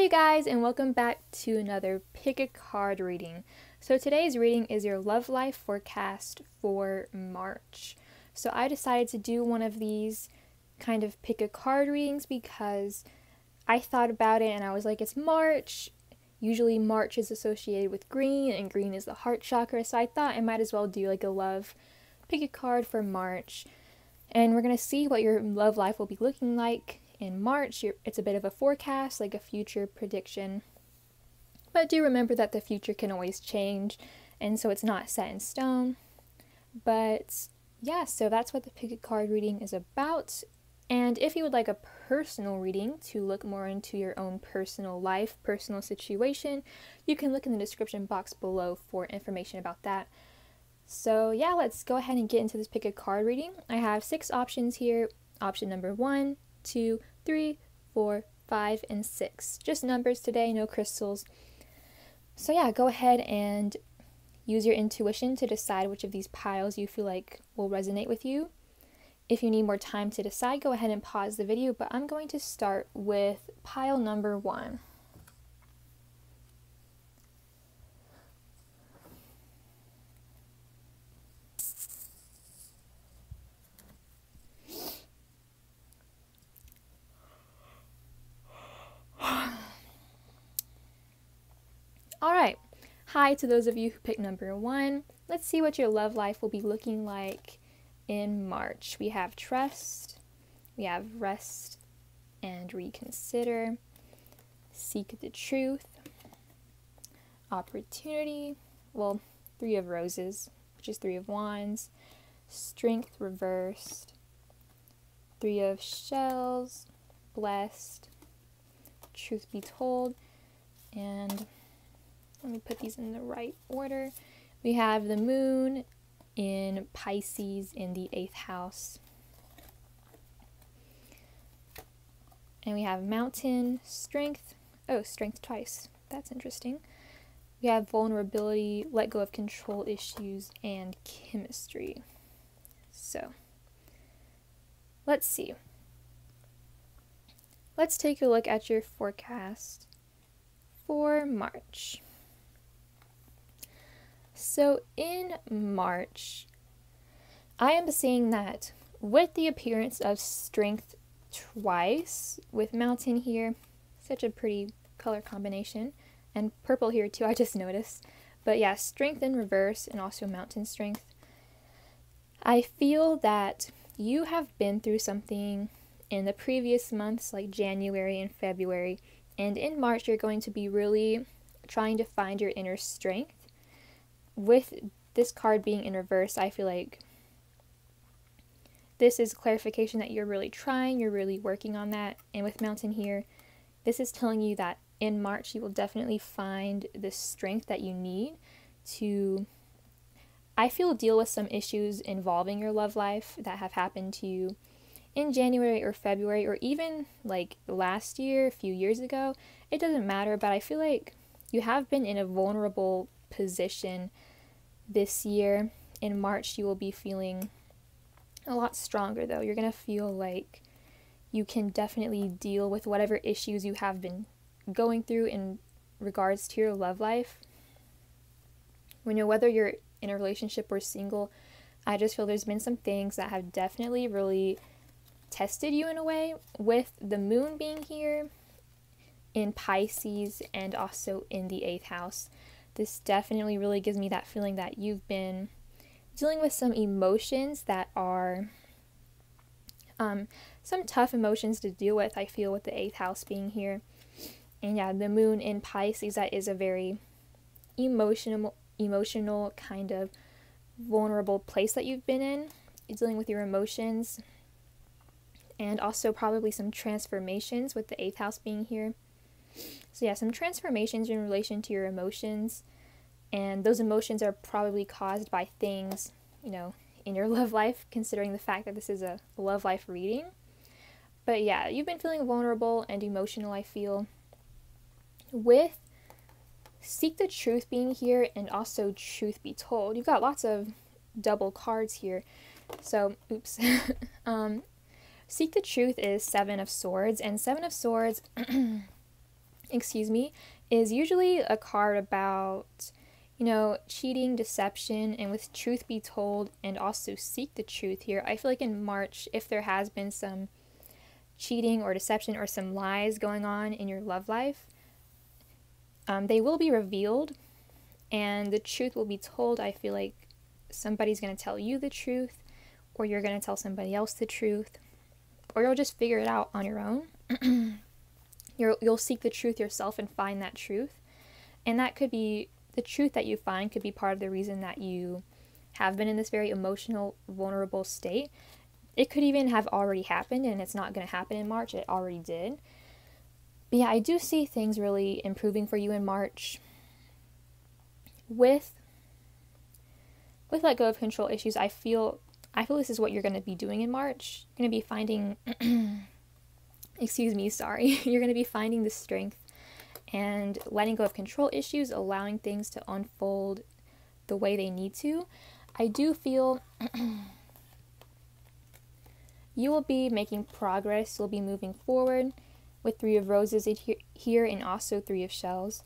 you guys, and welcome back to another pick a card reading. So today's reading is your love life forecast for March. So I decided to do one of these kind of pick a card readings because I thought about it and I was like, it's March. Usually March is associated with green, and green is the heart chakra, so I thought I might as well do like a love pick a card for March. And we're going to see what your love life will be looking like in March. It's a bit of a forecast, like a future prediction. But do remember that the future can always change, and so it's not set in stone. But yeah, so that's what the pick a card reading is about. And if you would like a personal reading to look more into your own personal life, personal situation, you can look in the description box below for information about that. So yeah, let's go ahead and get into this pick a card reading. I have 6 options here. Option number 1, 2, 3, 4, 5, and 6. Just numbers today, no crystals. So yeah, go ahead and use your intuition to decide which of these piles you feel like will resonate with you. If you need more time to decide, go ahead and pause the video, but I'm going to start with pile number 1. Alright, hi to those of you who picked number 1. Let's see what your love life will be looking like in March. We have trust, we have rest and reconsider, seek the truth, opportunity, well, 3 of roses, which is 3 of wands, strength reversed, 3 of shells, blessed, truth be told, and let me put these in the right order. We have the moon in Pisces in the 8th house. And we have mountain, strength. Oh, strength twice. That's interesting. We have vulnerability, let go of control issues, and chemistry. So, let's see. Let's take a look at your forecast for March. So in March, I am seeing that with the appearance of strength twice, with mountain here, such a pretty color combination, and purple here too, I just noticed. But yeah, strength in reverse and also mountain strength. I feel that you have been through something in the previous months, like January and February, and in March you're going to be really trying to find your inner strength. With this card being in reverse, I feel like this is clarification that you're really trying, you're really working on that. And with mountain here, this is telling you that in March you will definitely find the strength that you need to, I feel, deal with some issues involving your love life that have happened to you in January or February, or even like last year, a few years ago. It doesn't matter, but I feel like you have been in a vulnerable position this year. In March you will be feeling a lot stronger though. You're gonna feel like you can definitely deal with whatever issues you have been going through in regards to your love life. Whether you're in a relationship or single, I just feel there's been some things that have definitely really tested you in a way, with the moon being here in Pisces and also in the 8th house. This definitely really gives me that feeling that you've been dealing with some emotions that are some tough emotions to deal with, I feel, with the 8th house being here. And yeah, the moon in Pisces, that is a very emotional kind of vulnerable place that you've been in. You're dealing with your emotions, and also probably some transformations with the 8th house being here. So yeah, some transformations in relation to your emotions, and those emotions are probably caused by things, in your love life, considering the fact that this is a love life reading. But yeah, you've been feeling vulnerable and emotional, I feel. With seek the truth being here and also truth be told, you've got lots of double cards here. So, oops. Seek the truth is 7 of swords, and 7 of swords excuse me, is usually a card about, cheating, deception, and with truth be told, and also seek the truth here. I feel like in March, if there has been some cheating or deception or some lies going on in your love life, they will be revealed and the truth will be told. I feel like somebody's going to tell you the truth, or you're going to tell somebody else the truth, or you'll just figure it out on your own. You'll seek the truth yourself and find that truth. And that could be, the truth that you find could be part of the reason that you have been in this very emotional, vulnerable state. It could even have already happened, and it's not going to happen in March. It already did. But yeah, I do see things really improving for you in March. With let go of control issues, I feel this is what you're going to be doing in March. You're going to be finding, you're going to be finding the strength and letting go of control issues, allowing things to unfold the way they need to. I do feel you will be making progress. You'll be moving forward with 3 of roses here and also 3 of shells.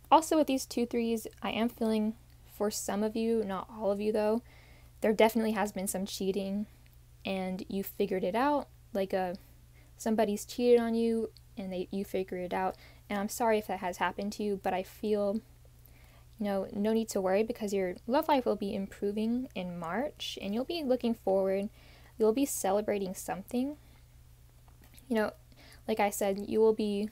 Also with these 2 threes, I am feeling for some of you, not all of you though, there definitely has been some cheating and you figured it out. Like somebody's cheated on you and you figured it out. And I'm sorry if that has happened to you, but I feel, no need to worry, because your love life will be improving in March and you'll be looking forward. You'll be celebrating something. Like I said, you will be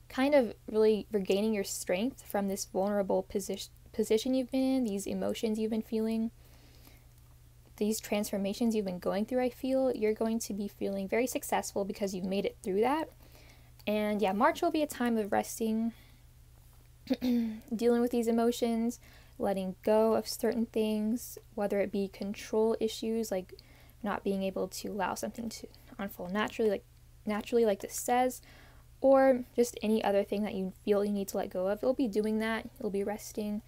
kind of really regaining your strength from this vulnerable position you've been in, these emotions you've been feeling, these transformations you've been going through. I feel you're going to be feeling very successful because you've made it through that. And yeah, March will be a time of resting, dealing with these emotions, letting go of certain things, whether it be control issues, like not being able to allow something to unfold naturally, like this says, or just any other thing that you feel you need to let go of. You'll be doing that. You'll be resting,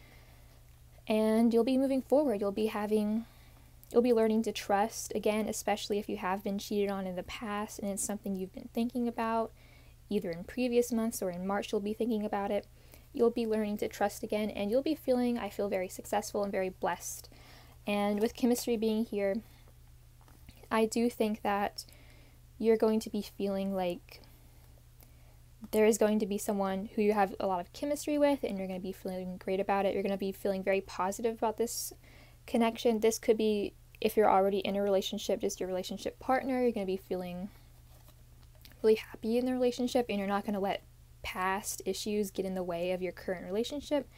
and you'll be moving forward. You'll be learning to trust again, especially if you have been cheated on in the past and it's something you've been thinking about, either in previous months or in March. You'll be thinking about it. You'll be learning to trust again, and you'll be feeling, I feel, very successful and very blessed. And with chemistry being here, I do think that you're going to be feeling like there is going to be someone who you have a lot of chemistry with, and you're going to be feeling great about it. You're going to be feeling very positive about this connection. This could be, if you're already in a relationship, just your relationship partner. You're going to be feeling really happy in the relationship, and you're not going to let past issues get in the way of your current relationship.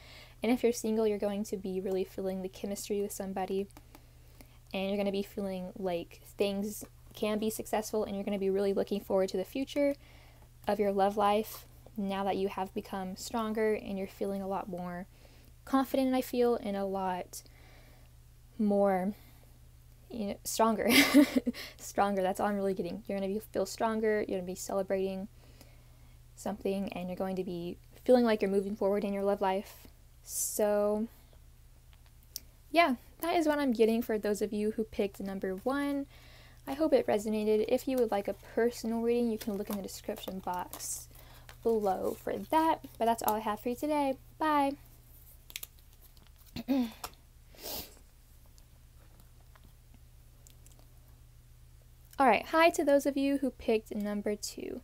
And if you're single, you're going to be really feeling the chemistry with somebody, and you're going to be feeling like things can be successful, and you're going to be really looking forward to the future of your love life now that you have become stronger and you're feeling a lot more confident, I feel, and a lot more, stronger. Stronger, that's all I'm really getting. You're going to feel stronger, you're going to be celebrating something, and you're going to be feeling like you're moving forward in your love life. So yeah, that is what I'm getting for those of you who picked number 1. I hope it resonated. If you would like a personal reading, you can look in the description box below for that. But that's all I have for you today. Bye. Alright, hi to those of you who picked number 2.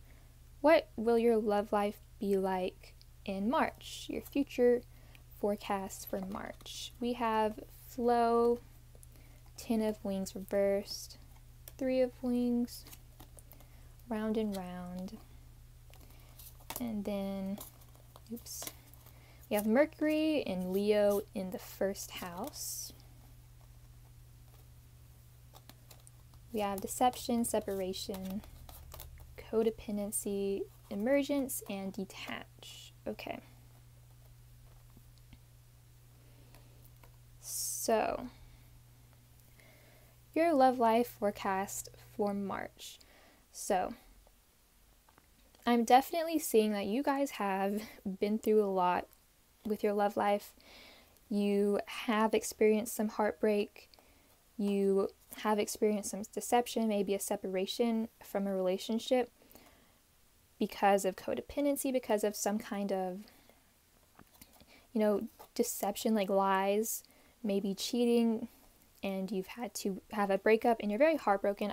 What will your love life be like in March? Your future forecast for March. We have flow, 10 of wings reversed, 3 of wings, round and round, and then we have Mercury and Leo in the first house. We have deception, separation, codependency, emergence, and detach. Okay, so your love life forecast for March. So I'm definitely seeing that you guys have been through a lot with your love life. You have experienced some heartbreak. You have experienced some deception, maybe a separation from a relationship. because of codependency, because of some kind of, deception, like lies, maybe cheating, and you've had to have a breakup and you're very heartbroken.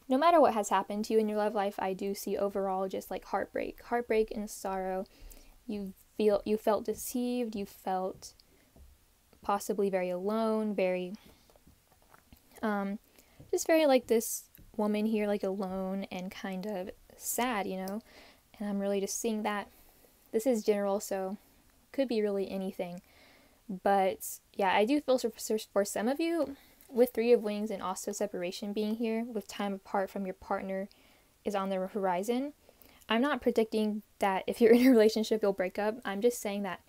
No matter what has happened to you in your love life, I do see overall just like heartbreak and sorrow. You felt deceived, you felt possibly very alone, very, just very like this woman here, like alone and kind of sad, and I'm really just seeing that. This is general, so could be really anything, but yeah, I do feel for some of you with Three of Wings and also separation being here with time apart from your partner is on the horizon. I'm not predicting that if you're in a relationship you'll break up. I'm just saying that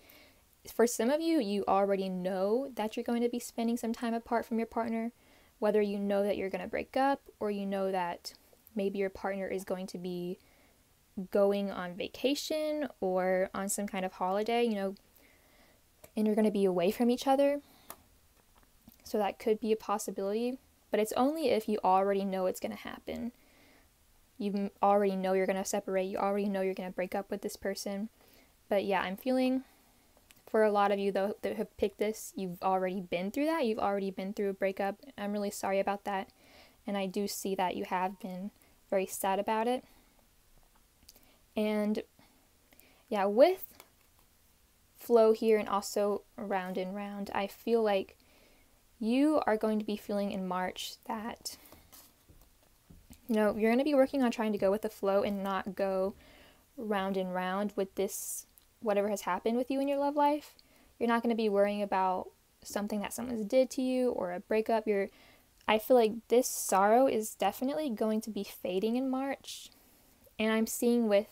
for some of you, you already know that you're going to be spending some time apart from your partner, whether you know that you're going to break up or you know that maybe your partner is going to be going on vacation or on some kind of holiday, and you're going to be away from each other. So that could be a possibility, but it's only if you already know it's going to happen. You already know you're going to separate. You already know you're going to break up with this person. But yeah, I'm feeling for a lot of you though that have picked this, you've already been through that. You've already been through a breakup. I'm really sorry about that. And I do see that you have been very sad about it. And yeah, with flow here and also round and round, I feel like you are going to be feeling in March that, you're going to be working on trying to go with the flow and not go round and round with this, whatever has happened with you in your love life. You're not going to be worrying about something that someone did to you or a breakup. I feel like this sorrow is definitely going to be fading in March. And I'm seeing with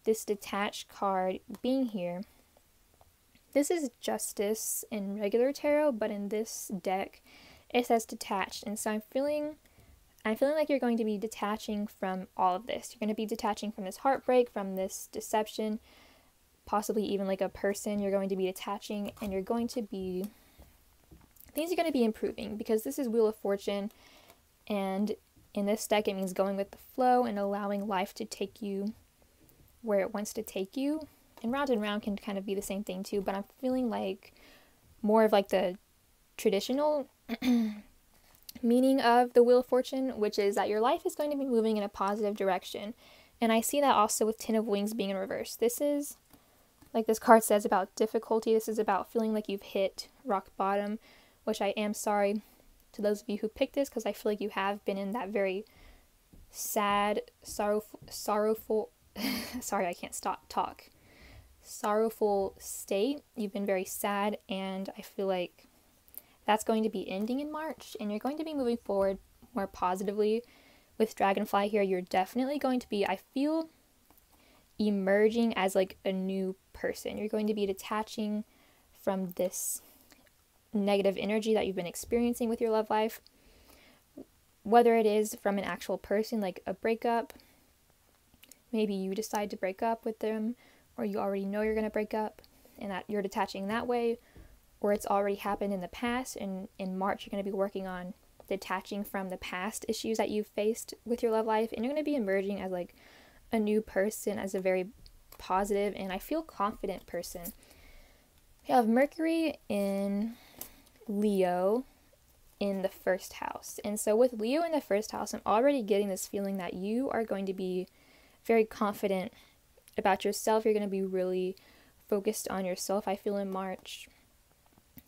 this detached card being here, this is Justice in regular tarot, but in this deck, it says detached. And so I'm feeling like you're going to be detaching from all of this. You're going to be detaching from this heartbreak, from this deception, possibly even like a person. You're going to be detaching, and things are going to be improving because this is Wheel of Fortune. And in this deck, it means going with the flow and allowing life to take you where it wants to take you. And round can kind of be the same thing too, but I'm feeling like more of like the traditional meaning of the Wheel of Fortune, which is that your life is going to be moving in a positive direction. And I see that also with Ten of Wings being in reverse. This is, like this card says, about difficulty. This is about feeling like you've hit rock bottom, which I am sorry to those of you who picked this, because I feel like you have been in that very sad, sorrowful sorry, I can't stop talk. Sorrowful state. You've been very sad, and I feel like that's going to be ending in March, and you're going to be moving forward more positively. With Dragonfly here, you're definitely going to be, I feel, emerging as like a new person. You're going to be detaching from this negative energy that you've been experiencing with your love life, whether it is from an actual person, like a breakup. Maybe you decide to break up with them, or you already know you're going to break up and that you're detaching that way, or it's already happened in the past, and in March you're going to be working on detaching from the past issues that you've faced with your love life, and you're going to be emerging as like a new person, as a very positive and I feel confident person. We have Mercury in Leo in the first house, and so with Leo in the first house, I'm already getting this feeling that you are going to be very confident about yourself. You're going to be really focused on yourself, I feel, in March.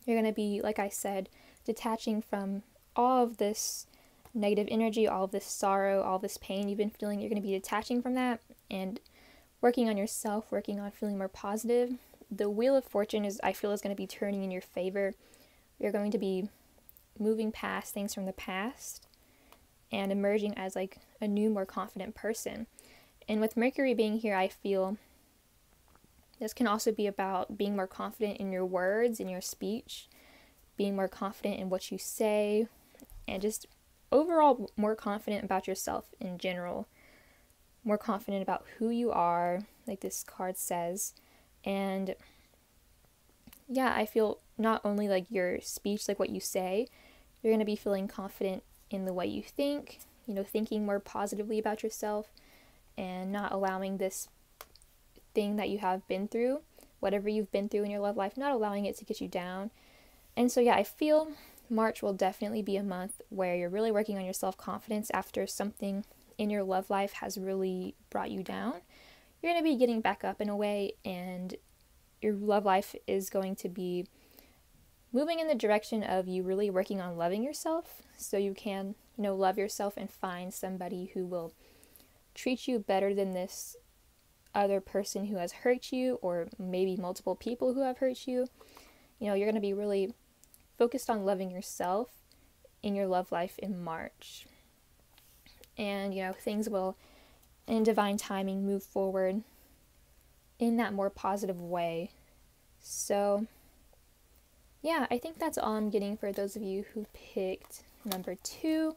You're going to be, like I said, detaching from all of this negative energy, all of this sorrow, all this pain you've been feeling. You're going to be detaching from that and working on yourself, working on feeling more positive. The Wheel of Fortune I feel is going to be turning in your favor. You're going to be moving past things from the past and emerging as like a new, more confident person. And with Mercury being here, I feel this can also be about being more confident in your words, in your speech, being more confident in what you say, and just overall more confident about yourself in general, more confident about who you are, like this card says. And yeah, I feel not only like your speech, like what you say, you're going to be feeling confident in the way you think, thinking more positively about yourself. and not allowing this thing that you have been through, whatever you've been through in your love life, not allowing it to get you down. And so, yeah, I feel March will definitely be a month where you're really working on your self-confidence after something in your love life has really brought you down. You're going to be getting back up in a way, and your love life is going to be moving in the direction of you really working on loving yourself so you can, love yourself and find somebody who will treat you better than this other person who has hurt you, or maybe multiple people who have hurt you. You're going to be really focused on loving yourself in your love life in March. And, things will, in divine timing, move forward in that more positive way. So, yeah, I think that's all I'm getting for those of you who picked number 2.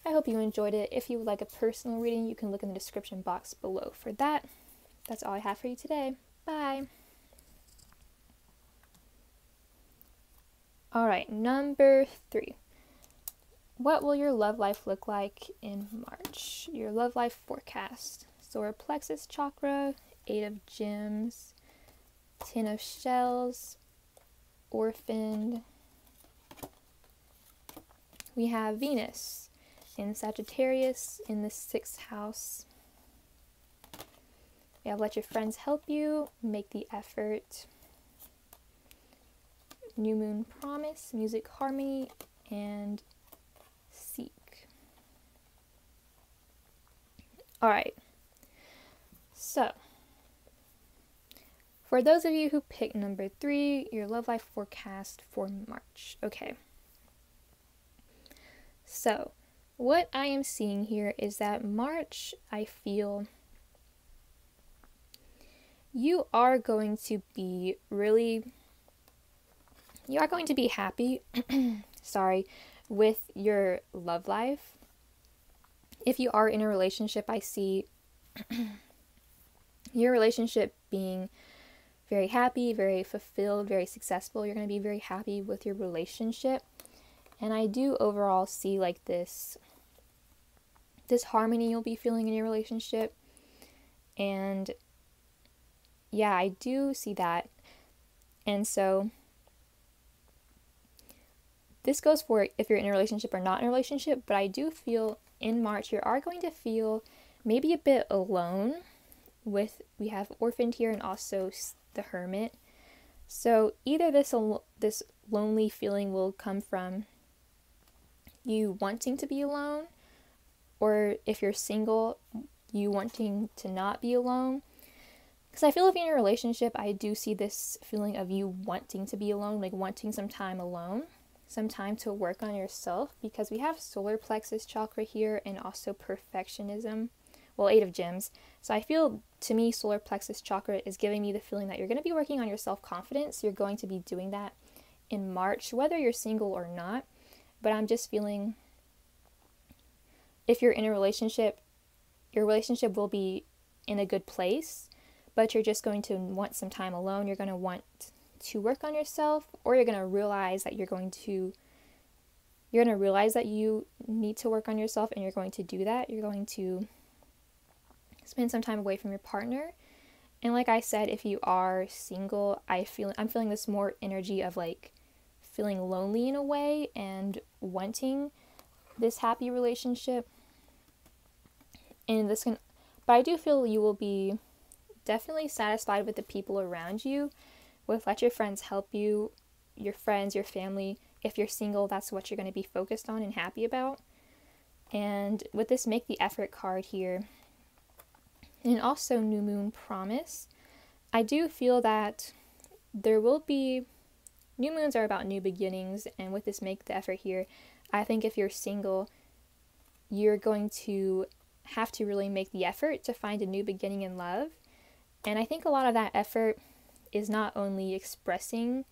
I hope you enjoyed it. If you would like a personal reading, you can look in the description box below for that. That's all I have for you today. Bye. Alright, number 3. What will your love life look like in March? Your love life forecast. Solar plexus chakra, 8 of gems, 10 of shells, orphaned. We have Venus in Sagittarius in the 6th house. We have let your friends help you, make the effort. New moon promise, music harmony, and seek. Alright, so for those of you who picked number 3, your love life forecast for March. Okay, so what I am seeing here is that March, I feel you are going to be happy, with your love life. If you are in a relationship, I see your relationship being very happy, very fulfilled, very successful. You're going to be very happy with your relationship. And I do overall see like this harmony you'll be feeling in your relationship. And yeah, I do see that. And so this goes for if you're in a relationship or not in a relationship, but I do feel in March you are going to feel maybe a bit alone we have orphaned here and also the hermit. So either this lonely feeling will come from you wanting to be alone, or if you're single, you wanting to not be alone. Because I feel if you're in a relationship, I do see this feeling of you wanting to be alone, like wanting some time alone, some time to work on yourself, because we have solar plexus chakra here and also perfectionism. Well, 8 of gems. So I feel, to me, solar plexus chakra is giving me the feeling that you're going to be working on your self-confidence. You're going to be doing that in March, whether you're single or not. But I'm just feeling if you're in a relationship, your relationship will be in a good place, but you're just going to want some time alone. You're going to want to work on yourself, or you're going to realize that you need to work on yourself, and you're going to do that. You're going to spend some time away from your partner. And like I said, if you are single, I'm feeling this more energy of like feeling lonely in a way and wanting this happy relationship. And but I do feel you will be definitely satisfied with the people around you, let your friends help you, your friends, your family. If you're single, that's what you're going to be focused on and happy about. And with this make the effort card here, and also new moon promise, I do feel that there will be, new moons are about new beginnings, and with this make the effort here, I think if you're single, you're going to have to really make the effort to find a new beginning in love. And I think a lot of that effort is not only expressing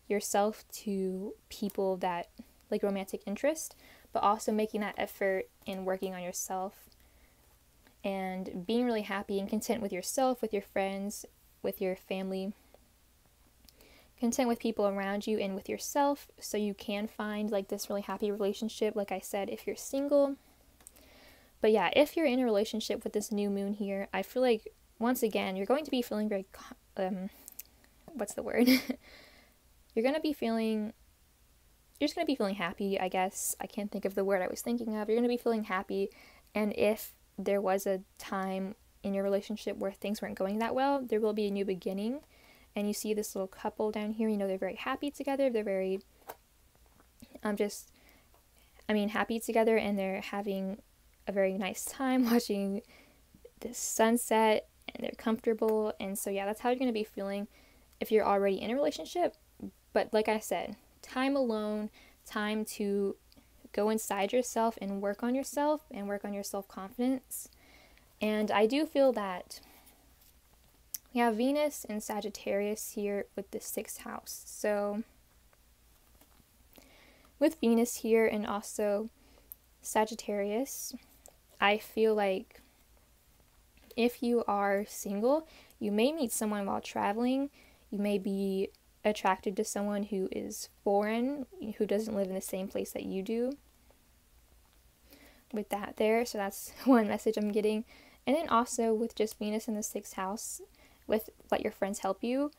yourself to people that like romantic interest, but also making that effort in working on yourself and being really happy and content with yourself, with your friends, with your family, content with people around you and with yourself, so you can find like this really happy relationship, like I said, if you're single. But yeah, if you're in a relationship with this new moon here, I feel like, once again, you're going to be feeling very, what's the word? You're going to be feeling, you're just going to be feeling happy, I guess. I can't think of the word I was thinking of. You're going to be feeling happy. And if there was a time in your relationship where things weren't going that well, there will be a new beginning. And you see this little couple down here, you know, they're very happy together. They're very, happy together, and they're having a very nice time watching the sunset, and they're comfortable. And so yeah, that's how you're going to be feeling if you're already in a relationship. But like I said, time alone, time to go inside yourself and work on yourself and work on your self-confidence. And I do feel that we have Venus and Sagittarius here with the 6th house. So with Venus here and also Sagittarius, I feel like if you are single, you may meet someone while traveling. You may be attracted to someone who is foreign, who doesn't live in the same place that you do. With that there, so that's one message I'm getting. And then also with just Venus in the 6th house, with let your friends help you,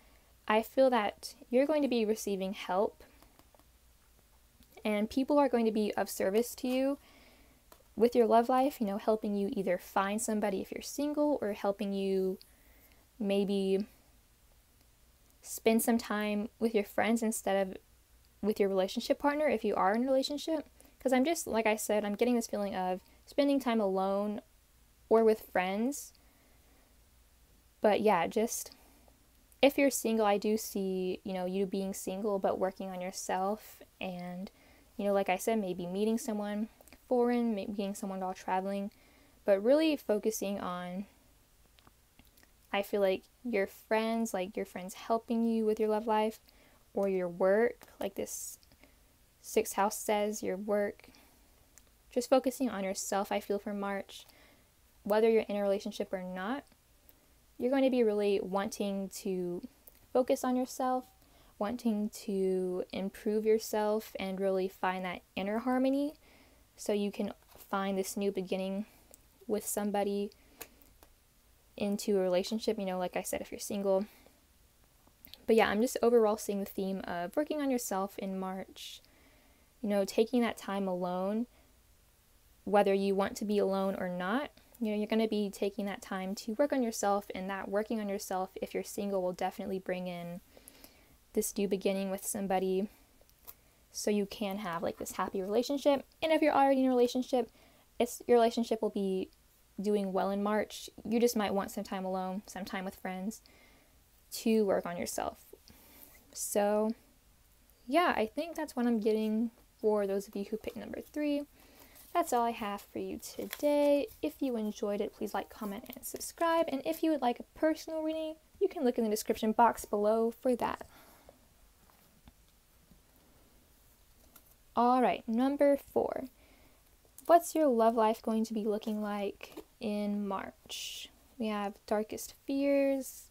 I feel that you're going to be receiving help, and people are going to be of service to you with your love life, you know, helping you either find somebody if you're single, or helping you maybe spend some time with your friends instead of with your relationship partner if you are in a relationship. Because I'm just, like I said, I'm getting this feeling of spending time alone or with friends. But yeah, just if you're single, I do see, you know, you being single but working on yourself, and, you know, like I said, maybe meeting someone foreign, maybe meeting someone while traveling, but really focusing on, I feel like your friends helping you with your love life, or your work, like this 6th house says, your work. Just focusing on yourself, I feel, for March. Whether you're in a relationship or not, you're going to be really wanting to focus on yourself, wanting to improve yourself, and really find that inner harmony so you can find this new beginning with somebody into a relationship, you know, like I said, if you're single. But yeah, I'm just overall seeing the theme of working on yourself in March, you know, taking that time alone, whether you want to be alone or not. You know, you're going to be taking that time to work on yourself, and that working on yourself, if you're single, will definitely bring in this new beginning with somebody so you can have like this happy relationship. And if you're already in a relationship, your relationship will be doing well in March. You just might want some time alone, some time with friends to work on yourself. So yeah, I think that's what I'm getting for those of you who picked number 3. That's all I have for you today. If you enjoyed it, please like, comment, and subscribe. And if you would like a personal reading, you can look in the description box below for that. Alright, number 4. What's your love life going to be looking like in March? We have darkest fears,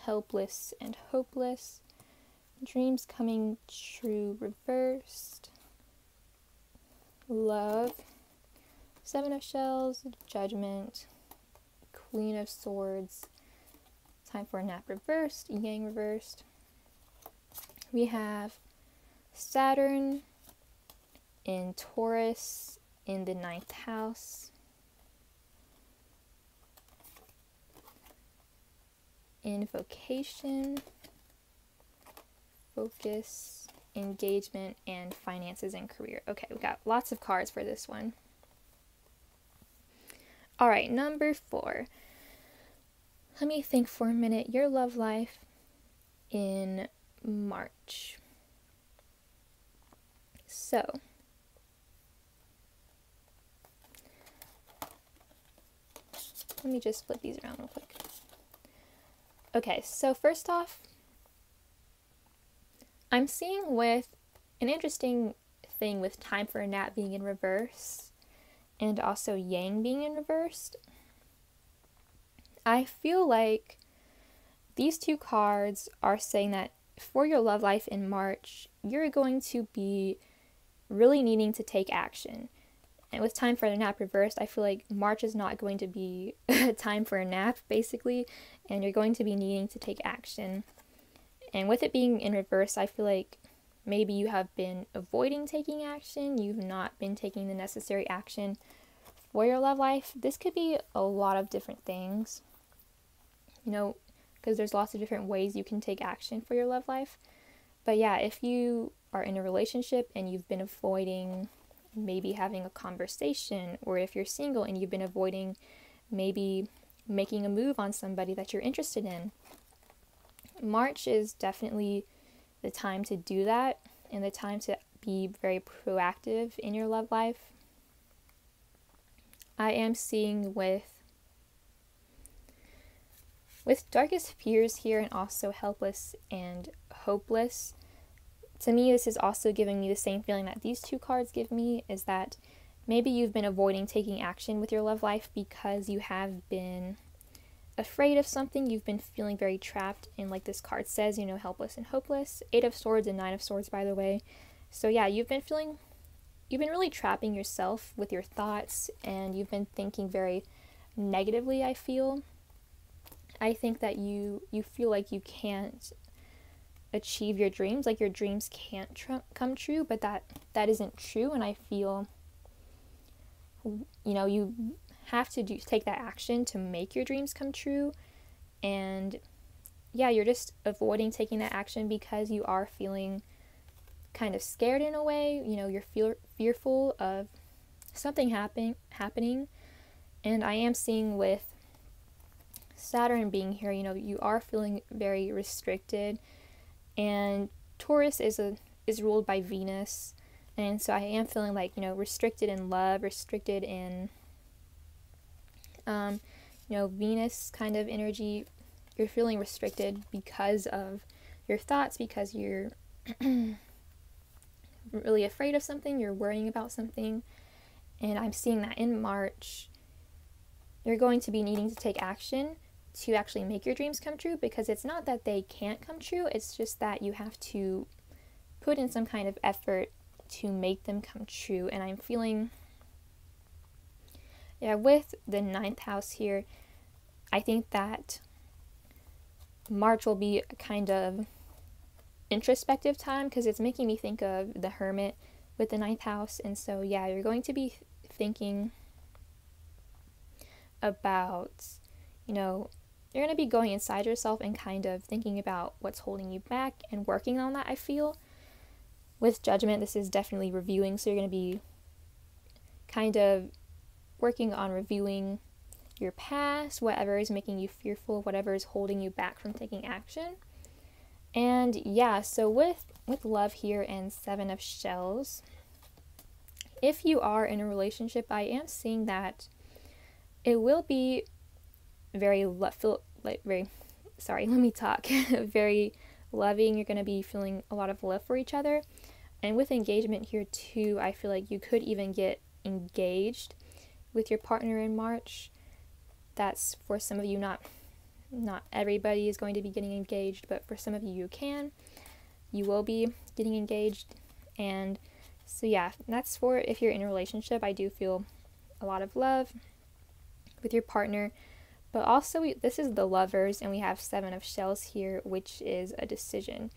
helpless and hopeless, dreams coming true reversed, love, 7 of shells, judgment, Queen of swords, time for a nap reversed, yang reversed. We have Saturn in Taurus in the 9th house, invocation, focus, engagement, and finances and career. Okay, we got lots of cards for this one. Alright, number 4. Let me think for a minute. Your love life in March. So, let me just flip these around real quick. Okay, so first off, I'm seeing with an interesting thing with time for a nap being in reverse and also yang being in reversed. I feel like these 2 cards are saying that for your love life in March, you're going to be really needing to take action. And with time for a nap reversed, I feel like March is not going to be a time for a nap, basically, and you're going to be needing to take action. And with it being in reverse, I feel like maybe you have been avoiding taking action. You've not been taking the necessary action for your love life. This could be a lot of different things, because there's lots of different ways you can take action for your love life. But yeah, if you are in a relationship and you've been avoiding maybe having a conversation, or if you're single and you've been avoiding maybe making a move on somebody that you're interested in, March is definitely the time to do that and the time to be very proactive in your love life. I am seeing with darkest fears here, and also helpless and hopeless. To me, this is also giving me the same feeling that these two cards give me, is that maybe you've been avoiding taking action with your love life because you have been afraid of something. You've been feeling very trapped, and like this card says, helpless and hopeless. 8 of Swords and 9 of Swords, by the way. So yeah, you've been really trapping yourself with your thoughts, and you've been thinking very negatively, I feel. I think that you feel like you can't achieve your dreams, like your dreams can't come true, but that isn't true. And I feel you have to take that action to make your dreams come true. And yeah, you're just avoiding taking that action because you are feeling kind of scared in a way. You're fearful of something happening. And I am seeing with Saturn being here, you are feeling very restricted. And Taurus is ruled by Venus, and so I am feeling like, restricted in love, restricted in, Venus kind of energy. You're feeling restricted because of your thoughts, because you're really afraid of something, you're worrying about something. And I'm seeing that in March, you're going to be needing to take action to actually make your dreams come true, because it's not that they can't come true, it's just that you have to put in some kind of effort to make them come true. And I'm feeling, with the 9th house here, I think that March will be a kind of introspective time, because it's making me think of the Hermit with the 9th house. And so you're going to be thinking about, you're going to be going inside yourself and kind of thinking about what's holding you back and working on that, I feel. With Judgment, this is definitely reviewing, so you're going to be kind of working on reviewing your past, whatever is making you fearful, whatever is holding you back from taking action. And so with love here and 7 of Shells, if you are in a relationship, I am seeing that it will be very loving. You're going to be feeling a lot of love for each other. And with engagement here too, I feel like you could even get engaged with your partner in March. That's for some of you. Not everybody is going to be getting engaged, but for some of you you will be getting engaged. And so that's for if you're in a relationship. I do feel a lot of love with your partner. But also, this is the Lovers, and we have 7 of Shells here, which is a decision.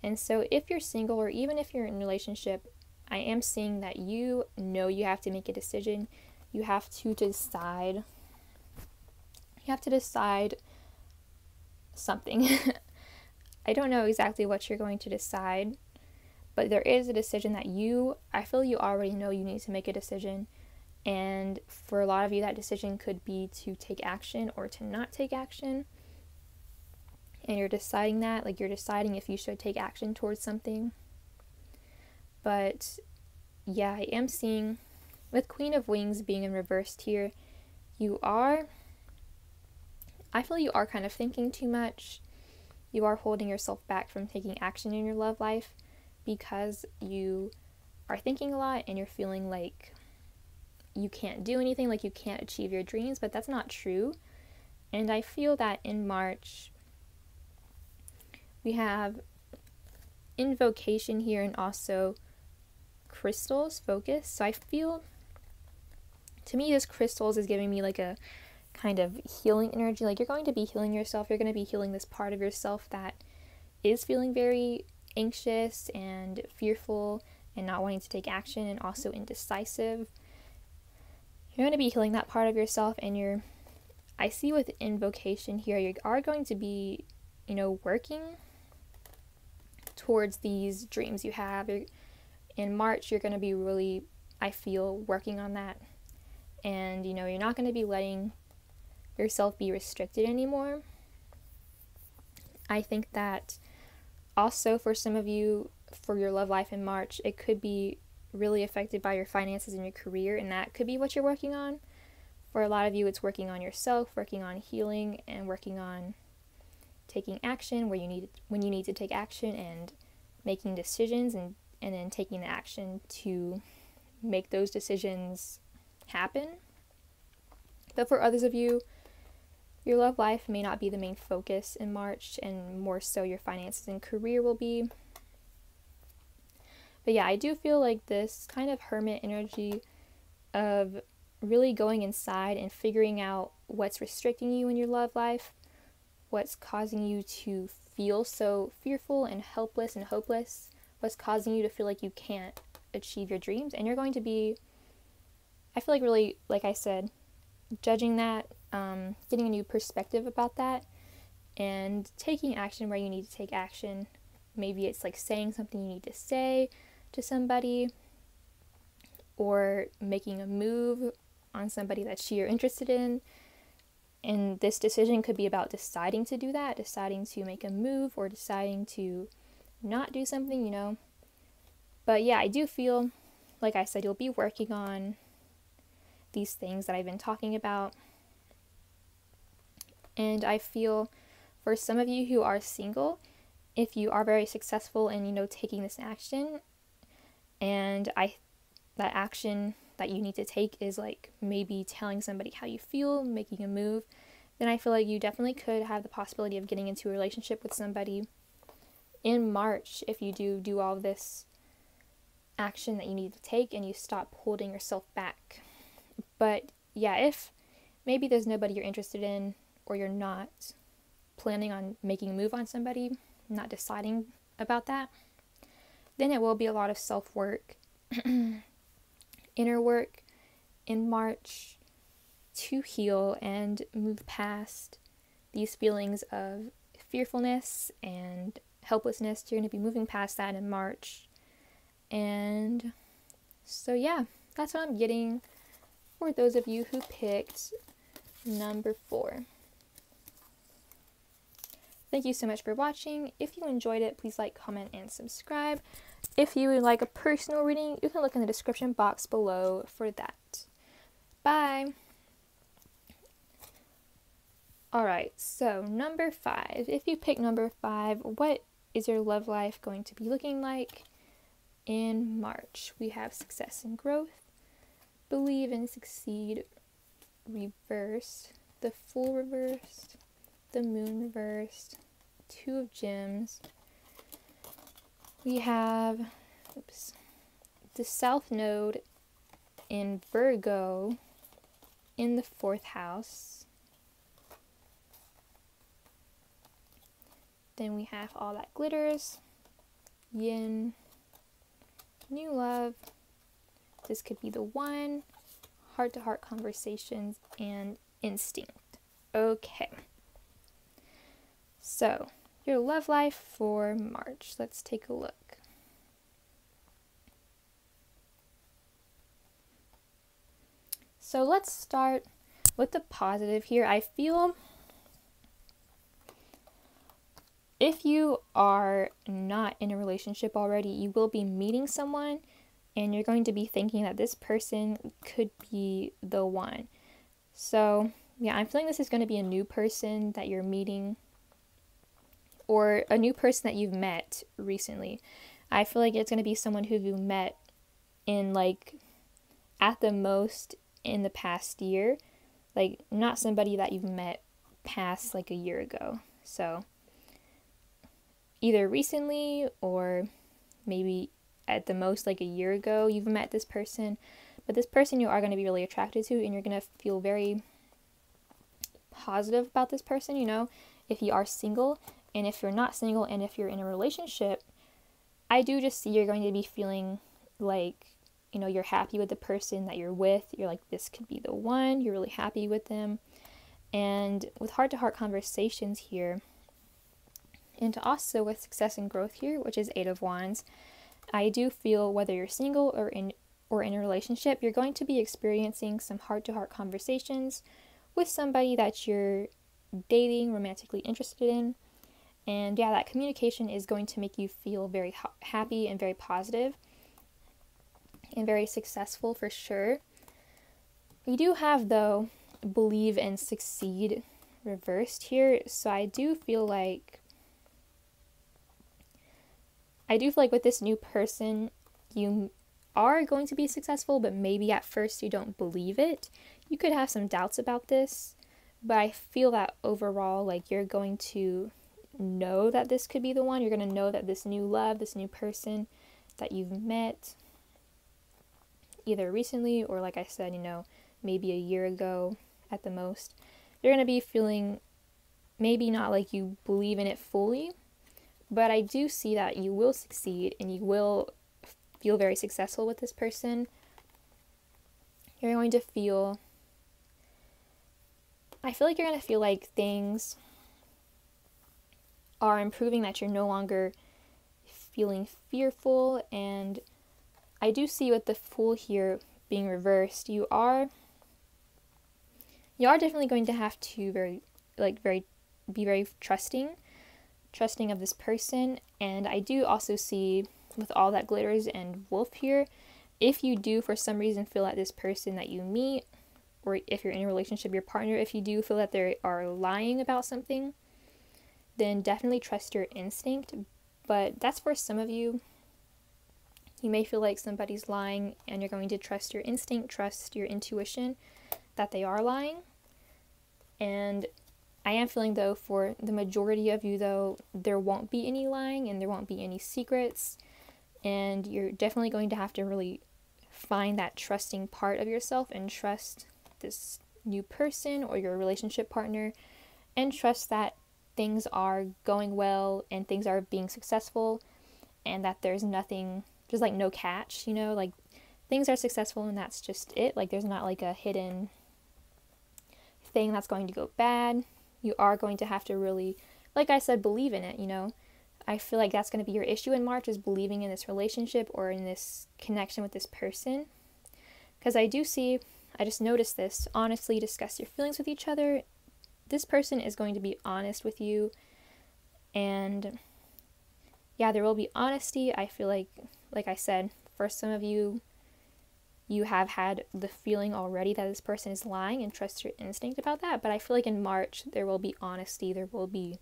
And so if you're single, or even if you're in a relationship, I am seeing that you have to make a decision. You have to decide. You have to decide something. I don't know exactly what you're going to decide, but there is a decision that I feel you already know you need to make a decision. And for a lot of you, that decision could be to take action or to not take action. And you're deciding that, like you're deciding if you should take action towards something. But I am seeing with Queen of Wings being in reversed here, I feel you are kind of thinking too much. You are holding yourself back from taking action in your love life because you are thinking a lot and you're feeling like you can't do anything, like you can't achieve your dreams, but that's not true. And I feel that in March, we have invocation here and also crystals, focus. So I feel To me, this crystals is giving me like a kind of healing energy. Like, you're going to be healing yourself. You're going to be healing this part of yourself that is feeling very anxious and fearful and not wanting to take action and also indecisive. You're going to be healing that part of yourself, and I see with invocation here, you are going to be, working towards these dreams you have. In March, you're going to be really, I feel, working on that. And, you're not going to be letting yourself be restricted anymore. I think that also for some of you, for your love life in March, it could be really affected by your finances and your career, and that could be what you're working on. For a lot of you, it's working on yourself, working on healing, and working on taking action when you need to take action, and making decisions, and then taking the action to make those decisions happen. But for others of you, your love life may not be the main focus in March, and more so your finances and career will be. But yeah, I do feel like this kind of hermit energy of really going inside and figuring out what's restricting you in your love life, what's causing you to feel so fearful and helpless and hopeless, what's causing you to feel like you can't achieve your dreams. And you're going to be, I feel like, really, like I said, judging that, getting a new perspective about that, and taking action where you need to take action. Maybe it's like saying something you need to say to somebody, or making a move on somebody that you're interested in. And this decision could be about deciding to do that, deciding to make a move, or deciding to not do something, But yeah, I do feel, like I said, you'll be working on these things that I've been talking about. And I feel for some of you who are single, if you are very successful in, taking this action, and that action that you need to take is like maybe telling somebody how you feel, making a move, then I feel like you definitely could have the possibility of getting into a relationship with somebody in March if you do all this action that you need to take and you stop holding yourself back. But yeah, if maybe there's nobody you're interested in, or you're not planning on making a move on somebody, not deciding about that, then it will be a lot of self-work, inner work in March to heal and move past these feelings of fearfulness and helplessness. You're going to be moving past that in March. And so yeah, that's what I'm getting for those of you who picked number 4. Thank you so much for watching. If you enjoyed it, please like, comment, and subscribe. If you would like a personal reading, you can look in the description box below for that. Bye! Alright, so number 5. If you pick number 5, what is your love life going to be looking like in March? We have success and growth, believe and succeed, reversed, the Fool reversed, the Moon reversed, 2 of Gems. We have the South Node in Virgo in the 4th house. Then we have All That Glitters, Yin, New Love. This could be the One, Heart-to-heart conversations, and Instinct. Okay. So, your love life for March. Let's take a look. So let's start with the positive here. I feel if you are not in a relationship already, you will be meeting someone, and you're going to be thinking that this person could be the one. So yeah, I'm feeling this is going to be a new person that you're meeting, or a new person that you've met recently. I feel like it's going to be someone who you met in, like, at the most in the past year. Like, not somebody that you've met past, like, a year ago. So, either recently or maybe at the most, like, a year ago you've met this person. But this person you are going to be really attracted to, and you're going to feel very positive about this person, if you are single. And if you're not single and if you're in a relationship, I do just see you're going to be feeling like, you're happy with the person that you're with. You're like, this could be the one. You're really happy with them. And with heart-to-heart conversations here, and also with success and growth here, which is 8 of Wands, I do feel whether you're single or in a relationship, you're going to be experiencing some heart-to-heart conversations with somebody that you're dating, romantically interested in. And yeah, that communication is going to make you feel very happy and very positive and very successful for sure. We do have, though, believe and succeed reversed here. So I do feel like with this new person, you are going to be successful, but maybe at first you don't believe it. You could have some doubts about this, but I feel that overall, like, you're going to know that this could be the one. You're going to know that this new love, this new person that you've met either recently or, like I said, maybe a year ago at the most, you're going to be feeling maybe not like you believe in it fully, but I do see that you will succeed and you will feel very successful with this person. You're going to feel, I feel like you're going to feel like things are improving, that you're no longer feeling fearful. And I do see with the Fool here being reversed, you are definitely going to have to be very trusting of this person. And I do also see with all that glitters and wolf here, if you do for some reason feel that this person that you meet, or if you're in a relationship, your partner, if you do feel that they are lying about something, then definitely trust your instinct. But that's for some of you. You may feel like somebody's lying and you're going to trust your instinct, trust your intuition that they are lying. And I am feeling, though, for the majority of you, though, there won't be any lying and there won't be any secrets. And you're definitely going to have to really find that trusting part of yourself and trust this new person or your relationship partner, and trust that things are going well and things are being successful, and that there's nothing, just like no catch, like things are successful and that's just it. Like there's not like a hidden thing that's going to go bad. You are going to have to really, like I said, believe in it. I feel like that's going to be your issue in March, is believing in this relationship or in this connection with this person. Because I just noticed this, honestly discuss your feelings with each other. This person is going to be honest with you, and yeah, there will be honesty. I feel like I said, for some of you, you have had the feeling already that this person is lying, and trust your instinct about that. But I feel like in March, there will be honesty. There will be,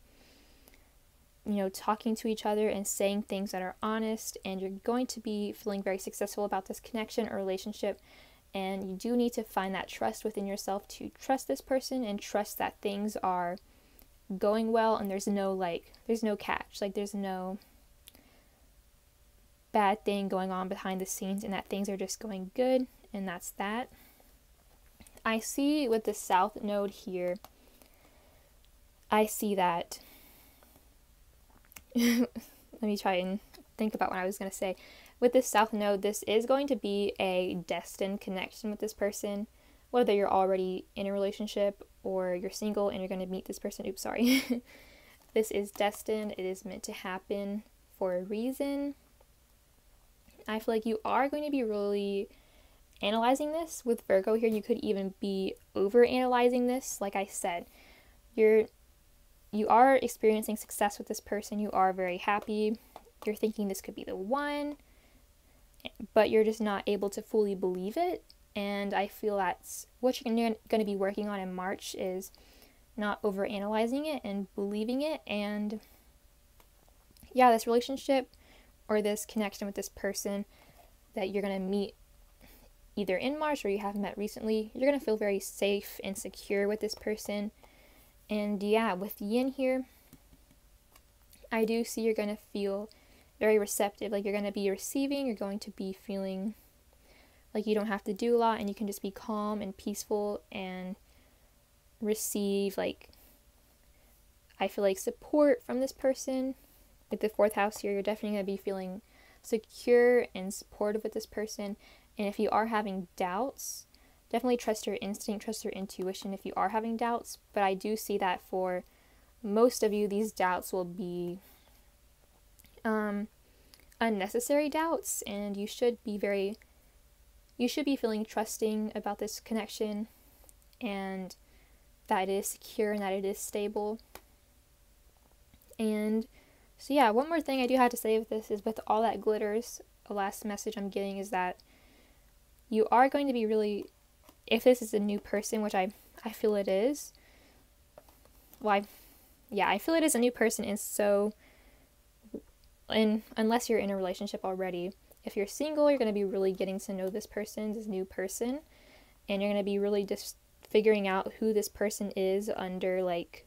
talking to each other and saying things that are honest, and you're going to be feeling very successful about this connection or relationship. And you do need to find that trust within yourself to trust this person and trust that things are going well and there's no catch, like there's no bad thing going on behind the scenes, and that things are just going good, and that's that. I see with the South Node here, I see that let me try and think about what I was going to say. With this South Node, this is going to be a destined connection with this person, whether you're already in a relationship or you're single and you're going to meet this person. Oops, sorry. This is destined. It is meant to happen for a reason. I feel like you are going to be really analyzing this. With Virgo here, you could even be over analyzing this. Like I said, you are experiencing success with this person. You are very happy. You're thinking this could be the one, but you're just not able to fully believe it. And I feel that's what you're going to be working on in March, is not over analyzing it and believing it. And yeah, this relationship or this connection with this person that you're going to meet either in March or you have met recently, you're going to feel very safe and secure with this person. And yeah, with Yin here, I do see you're going to feel very receptive. Like you're going to be receiving, you're going to be feeling Like, you don't have to do a lot, and you can just be calm and peaceful and receive, like, I feel like support from this person. With the 4th house here, you're definitely going to be feeling secure and supportive with this person. And if you are having doubts, definitely trust your instinct, trust your intuition if you are having doubts. But I do see that for most of you, these doubts will be unnecessary doubts, and you should be feeling trusting about this connection, and that it is secure and that it is stable. And so yeah, one more thing I do have to say with this is, with all that glitters, the last message I'm getting is that you are going to be really, if this is a new person, which I feel it is, I feel it is a new person, and so, and unless you're in a relationship already, if you're single, you're going to be really getting to know this new person, and you're going to be really just figuring out who this person is under, like,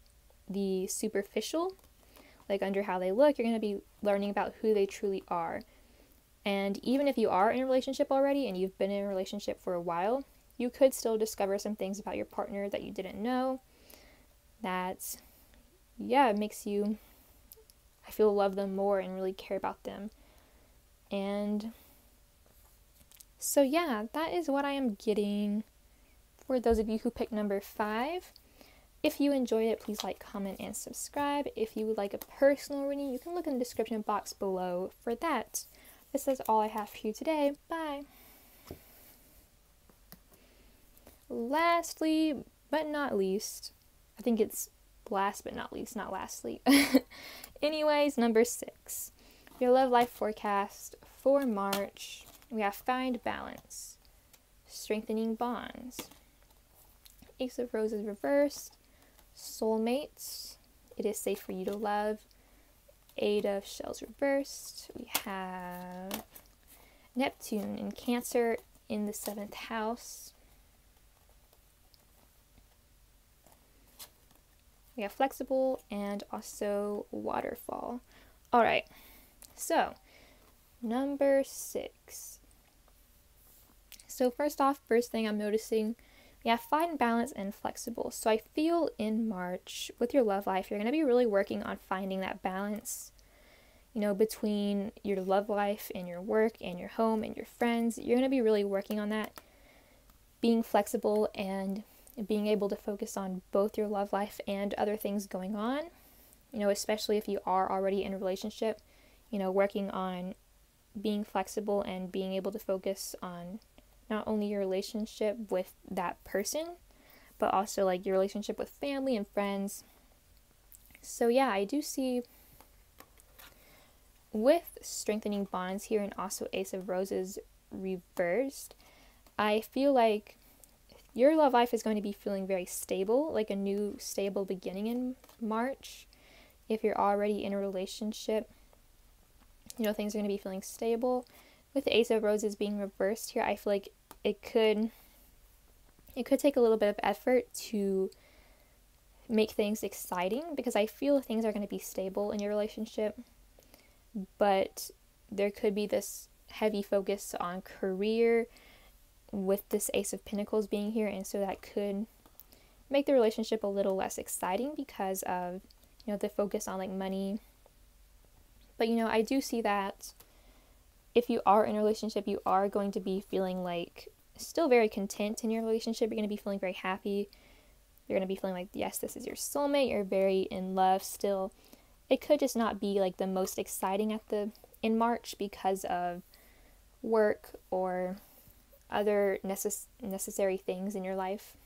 the superficial, like under how they look. You're going to be learning about who they truly are. And even if you are in a relationship already and you've been in a relationship for a while, you could still discover some things about your partner that you didn't know that, it makes you, I feel, love them more and really care about them. And so yeah, that is what I am getting for those of you who picked number 5. If you enjoyed it, please like, comment, and subscribe. If you would like a personal reading, you can look in the description box below for that. This is all I have for you today. Bye. Lastly, but not least, I think it's last but not least, not lastly. Anyways, number 6. Your love life forecast for March. We have find balance, strengthening bonds, Ace of Roses reversed, soulmates, it is safe for you to love, 8 of Shells reversed. We have Neptune in Cancer in the 7th house. We have flexible and also waterfall. All right, so number 6. So first thing I'm noticing, we have find balance and flexible. So I feel in March with your love life, you're going to be really working on finding that balance, between your love life and your work and your home and your friends. You're going to be really working on that, being flexible and being able to focus on both your love life and other things going on, especially if you are already in a relationship, working on being flexible and being able to focus on not only your relationship with that person, but also like your relationship with family and friends. So yeah, I do see with strengthening bonds here and also Ace of Roses reversed, I feel like your love life is going to be feeling very stable, like a new stable beginning in March. If you're already in a relationship, things are going to be feeling stable. With the Ace of Roses being reversed here, I feel like it could take a little bit of effort to make things exciting, because I feel things are going to be stable in your relationship, but there could be this heavy focus on career with this Ace of Pentacles being here, and so that could make the relationship a little less exciting because of, the focus on like money. But I do see that if you are in a relationship, you are going to be feeling like still very content in your relationship. You're going to be feeling very happy. You're going to be feeling like, yes, this is your soulmate. You're very in love still. It could just not be like the most exciting in March because of work or other necessary things in your life.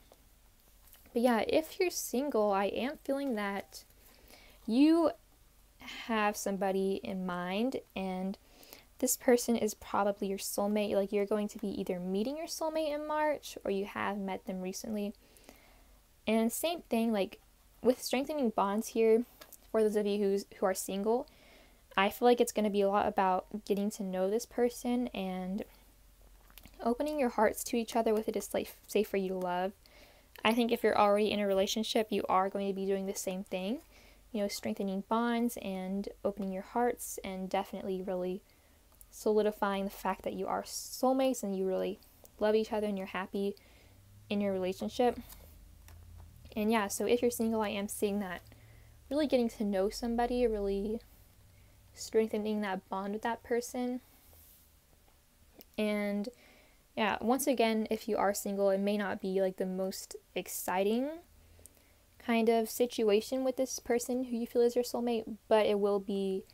But yeah, if you're single, I am feeling that you have somebody in mind, and this person is probably your soulmate. Like, you're going to be either meeting your soulmate in March or you have met them recently. And same thing, like with strengthening bonds here, for those of you who are single, I feel like it's going to be a lot about getting to know this person and opening your hearts to each other with it is like safe for you to love. I think if you're already in a relationship, you are going to be doing the same thing, strengthening bonds and opening your hearts, and definitely really solidifying the fact that you are soulmates and you really love each other and you're happy in your relationship. And yeah, so if you're single, I am seeing that really getting to know somebody, really strengthening that bond with that person. And yeah, once again, if you are single, it may not be like the most exciting kind of situation with this person who you feel is your soulmate, but it will be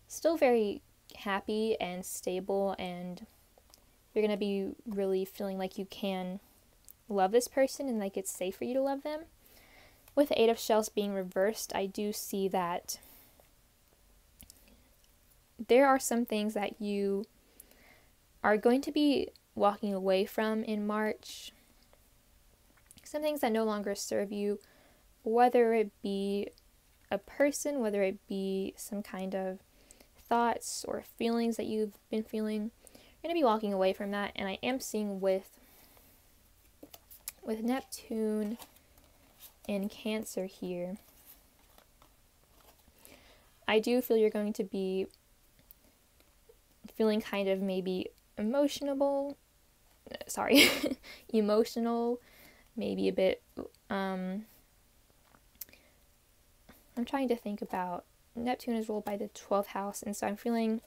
still very happy and stable, and you're going to be really feeling like you can love this person and like it's safe for you to love them. With the 8 of Shells being reversed, I do see that there are some things that you are going to be walking away from in March. Some things that no longer serve you, whether it be a person, whether it be some kind of thoughts or feelings that you've been feeling. You're going to be walking away from that. And I am seeing with Neptune in Cancer here, I do feel you're going to be feeling kind of maybe emotional, maybe a bit, I'm trying to think about, Neptune is ruled by the 12th house, and so I'm feeling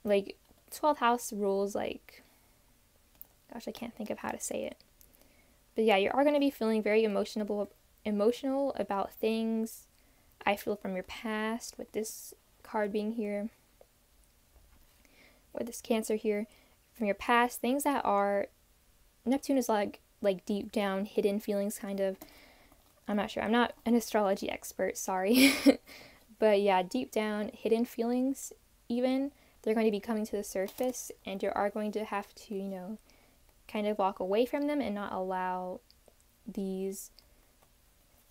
like 12th house rules like, gosh, I can't think of how to say it. But yeah, you are going to be feeling very emotional about things, I feel, from your past, with this card being here, or this Cancer here, from your past, things that are, Neptune is like deep down hidden feelings, kind of. I'm not sure, I'm not an astrology expert, sorry. But yeah, deep down hidden feelings, even, they're going to be coming to the surface, and you are going to have to, kind of walk away from them and not allow these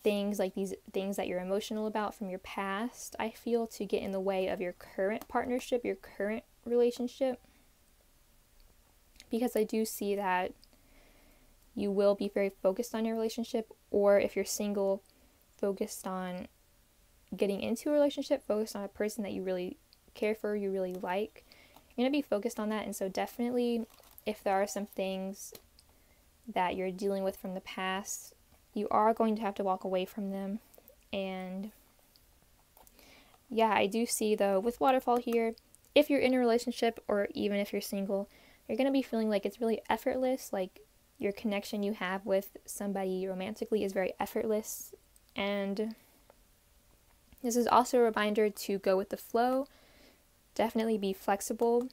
things that you're emotional about from your past, I feel, to get in the way of your current partnership, your current relationship. Because I do see that you will be very focused on your relationship, or if you're single, focused on getting into a relationship, focused on a person that you really care for, you really like. You're going to be focused on that. And so definitely, if there are some things that you're dealing with from the past, you are going to have to walk away from them. And yeah, I do see, though, with Waterfall here, if you're in a relationship or even if you're single, you're going to be feeling like it's really effortless, like your connection you have with somebody romantically is very effortless. And this is also a reminder to go with the flow. Definitely be flexible.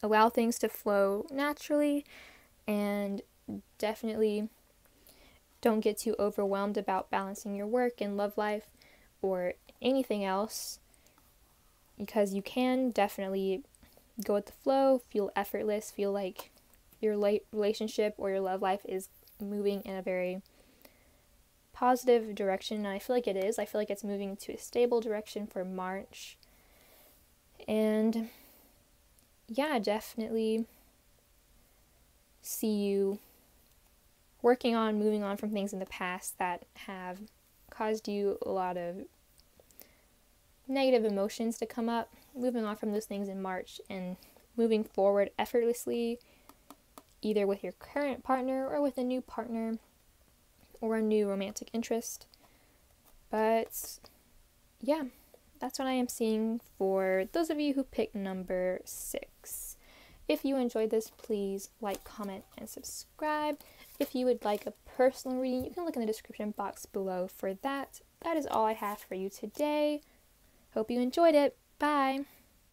Allow things to flow naturally, and definitely don't get too overwhelmed about balancing your work and love life or anything else, because you can definitely go with the flow, feel effortless, feel like your relationship or your love life is moving in a very positive direction, and I feel like it is. I feel like it's moving to a stable direction for March. And yeah, definitely see you moving on from things in the past that have caused you a lot of negative emotions to come up, moving on from those things in March and moving forward effortlessly, either with your current partner or with a new partner or a new romantic interest. But yeah, that's what I am seeing for those of you who picked number 6. If you enjoyed this, please like, comment, and subscribe. If you would like a personal reading, you can look in the description box below for that. That is all I have for you today. Hope you enjoyed it. Bye!